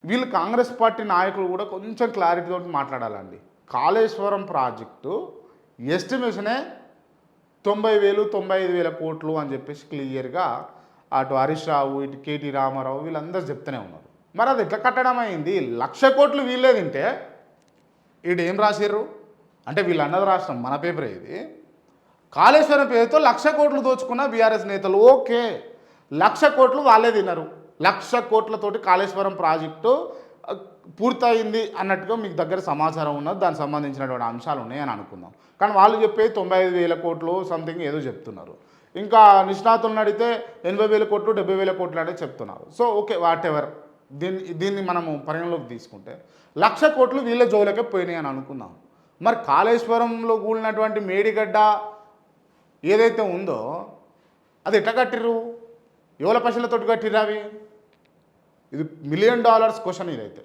వీళ్ళు కాంగ్రెస్ పార్టీ నాయకులు కూడా కొంచెం క్లారిటీతో మాట్లాడాలండి. కాళేశ్వరం ప్రాజెక్టు ఎస్టిమేషనే 90,000 95,000 కోట్లు అని చెప్పేసి క్లియర్గా అటు హరీష్ రావు ఇటు కేటీ రామారావు వీళ్ళందరూ చెప్తూనే ఉన్నారు. మరి అది ఎట్లా కట్టడం అయింది? 1,00,000 కోట్లు వీళ్ళే తింటే ఈడు ఏం రాసిర్రు అంటే వీళ్ళు అన్నది రాష్ట్రం మన పేపరే ఇది. కాళేశ్వరం పేరుతో 1,00,000 కోట్లు దోచుకున్న బీఆర్ఎస్ నేతలు. ఓకే, 1,00,000 కోట్లు వాళ్ళే తిన్నారు. 1,00,000 కోట్లతోటి కాళేశ్వరం ప్రాజెక్టు పూర్తయింది అన్నట్టుగా మీకు దగ్గర సమాచారం ఉన్నది, దానికి సంబంధించినటువంటి అంశాలు ఉన్నాయని అనుకుందాం. కానీ వాళ్ళు చెప్పేది 95,000 కోట్లు సంథింగ్ ఏదో చెప్తున్నారు. ఇంకా నిష్ణాతులను అడిగితే 80,000 కోట్లు 70,000 కోట్లు అంటే చెప్తున్నారు. సో ఓకే, వాట్ ఎవర్, దీన్ని మనము పరిగణలోకి తీసుకుంటే 1,00,000 కోట్లు వీళ్ళ జోలకే పోయినాయి అని అనుకుందాం. మరి కాళేశ్వరంలో కూలినటువంటి మేడిగడ్డ ఏదైతే ఉందో అది ఎట్లా కట్టిర్రు? ఎవల పైసలతోటి కట్టిర్రు అవి? ఇది $1,000,000 క్వశ్చన్ ఇదైతే.